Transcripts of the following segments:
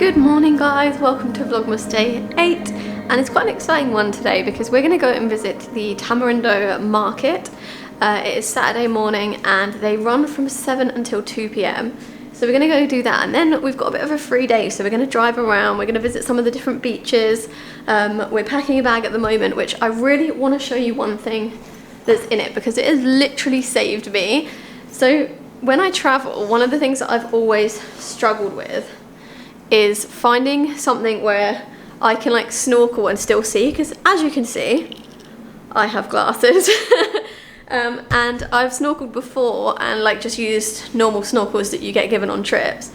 Good morning guys, welcome to Vlogmas day 8, and it's quite an exciting one today because we're going to go and visit the Tamarindo market. It is Saturday morning and they run from 7 until 2 p.m. So we're going to go do that, and then we've got a bit of a free day, so we're going to drive around, we're going to visit some of the different beaches. We're packing a bag at the moment, which I really want to show you one thing that's in it because it has literally saved me. So when I travel, one of the things that I've always struggled with is finding something where I can like snorkel and still see, because as you can see, I have glasses. And I've snorkeled before and like just used normal snorkels that you get given on trips,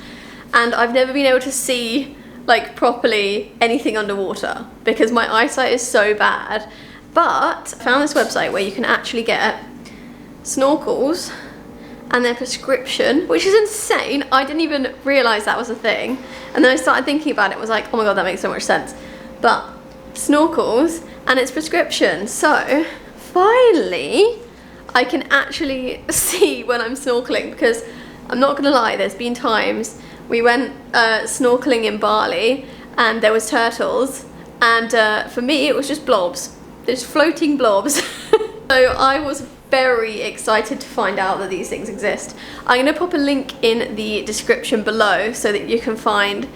and I've never been able to see like properly anything underwater because my eyesight is so bad. But I found this website where you can actually get snorkels and their prescription, which is insane. I didn't even realize that was a thing, and then I started thinking about it, was like, oh my god, that makes so much sense. But snorkels and it's prescription, so finally I can actually see when I'm snorkeling, because I'm not gonna lie, there's been times we went snorkeling in Bali and there was turtles, and for me it was just blobs, just floating blobs. So I was very excited to find out that these things exist. I'm going to pop a link in the description below so that you can find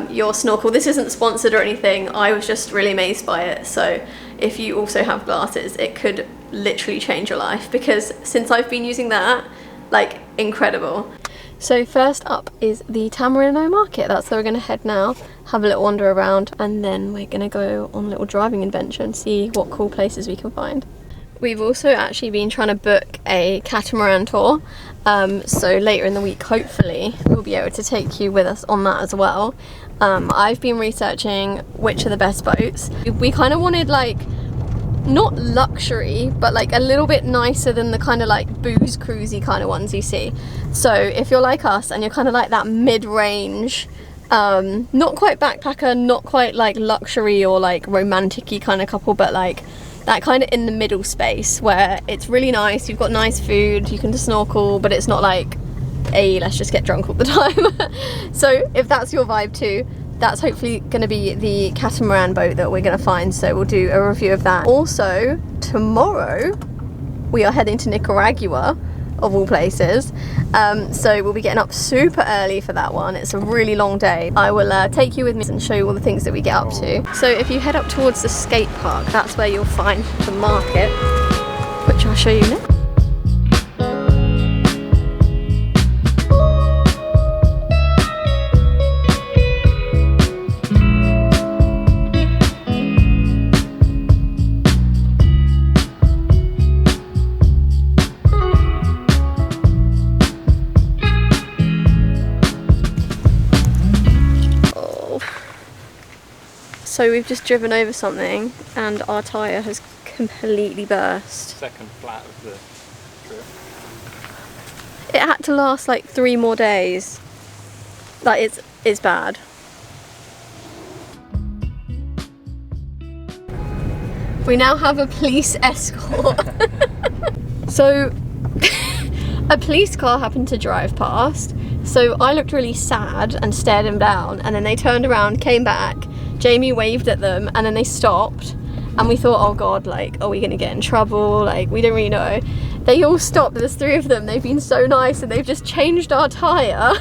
your snorkel. This isn't sponsored or anything, I was just really amazed by it. So if you also have glasses, it could literally change your life, because since I've been using that, like, incredible. So first up is the Tamarindo market. That's where we're going to head now, have a little wander around, and then we're going to go on a little driving adventure and see what cool places we can find. We've also actually been trying to book a catamaran tour, so later in the week hopefully we'll be able to take you with us on that as well. I've been researching which are the best boats. We kind of wanted like, not luxury, but like a little bit nicer than the kind of like booze cruisy kind of ones you see. So if you're like us and you're kind of like that mid-range, not quite backpacker, not quite like luxury or like romantic-y kind of couple, but like that kind of in the middle space where it's really nice, you've got nice food, you can just snorkel, but it's not like, let's just get drunk all the time. So if that's your vibe too, that's hopefully going to be the catamaran boat that we're going to find, so we'll do a review of that. Also, tomorrow we are heading to Nicaragua, of all places, so we'll be getting up super early for that one. It's a really long day. I will take you with me and show you all the things that we get up to. So if you head up towards the skate park, that's where you'll find the market, which I'll show you next. So we've just driven over something and our tyre has completely burst. Second flat of the trip. It had to last like 3 more days. Like, it's bad. We now have a police escort. So a police car happened to drive past, so I looked really sad and stared him down, and then they turned around, came back, Jamie waved at them, and then they stopped, and we thought, oh god, like, are we gonna get in trouble? Like, we don't really know. They all stopped, there's 3 of them, they've been so nice, and they've just changed our tyre.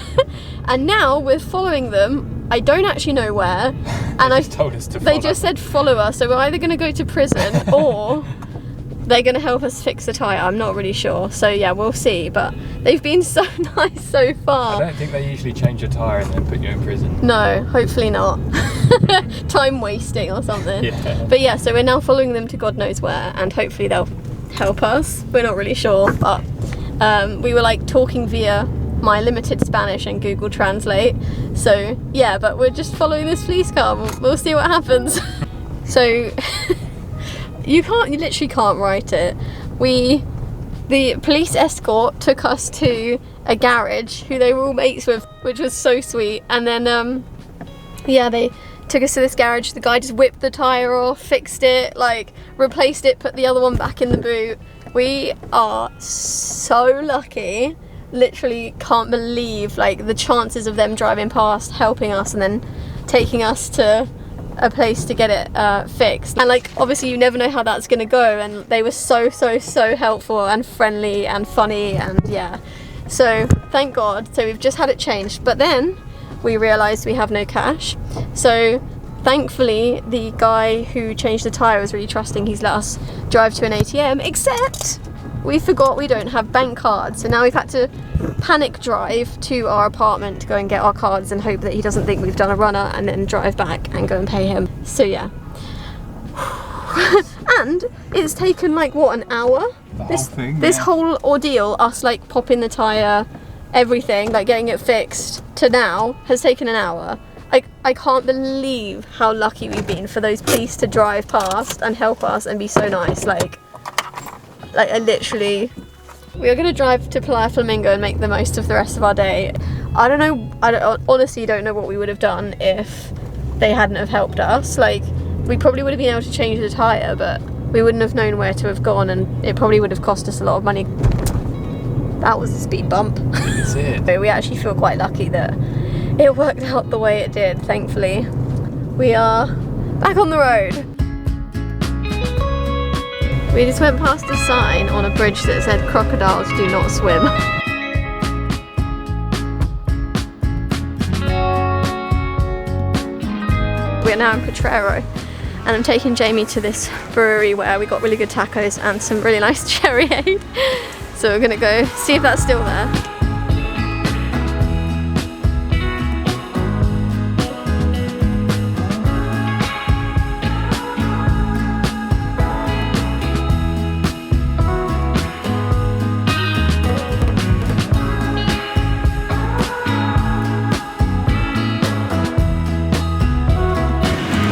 And now we're following them, I don't actually know where, and they just said follow us, so we're either gonna go to prison or they're gonna help us fix the tyre. I'm not really sure, so yeah, we'll see, but they've been so nice so far. I don't think they usually change a tyre and then put you in prison. No, hopefully not. Time wasting or something. Yeah. But yeah, so we're now following them to God knows where, and hopefully they'll help us. We're not really sure, but we were like talking via my limited Spanish and Google Translate. So yeah, but we're just following this police car. We'll see what happens. So you literally can't write it. The police escort took us to a garage who they were all mates with, which was so sweet. And then yeah, they took us to this garage. The guy just whipped the tyre off, fixed it, like replaced it, put the other one back in the boot. We are so lucky literally can't believe like the chances of them driving past, helping us, and then taking us to a place to get it fixed. And like, obviously you never know how that's gonna go, and they were so helpful and friendly and funny, and yeah, so thank God. So we've just had it changed, but then we realized we have no cash. So thankfully the guy who changed the tyre was really trusting. He's let us drive to an ATM, except we forgot we don't have bank cards. So now we've had to panic drive to our apartment to go and get our cards and hope that he doesn't think we've done a runner, and then drive back and go and pay him. So yeah. And it's taken like what, an hour? This whole ordeal, us like popping the tyre, everything, like getting it fixed, to now has taken an hour. I can't believe how lucky we've been for those police to drive past and help us and be so nice. Like I literally, we are going to drive to Playa Flamingo and make the most of the rest of our day. I honestly don't know what we would have done if they hadn't have helped us. Like, we probably would have been able to change the tyre, but we wouldn't have known where to have gone, and it probably would have cost us a lot of money. That was a speed bump. That's it. So we actually feel quite lucky that it worked out the way it did, thankfully. We are back on the road. We just went past a sign on a bridge that said crocodiles do not swim. We're now in Potrero, and I'm taking Jamie to this brewery where we got really good tacos and some really nice cherryade. So we're gonna go see if that's still there.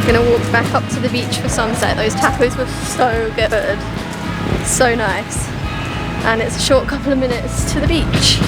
Gonna walk back up to the beach for sunset. Those tacos were so good, so nice, and it's a short couple of minutes to the beach.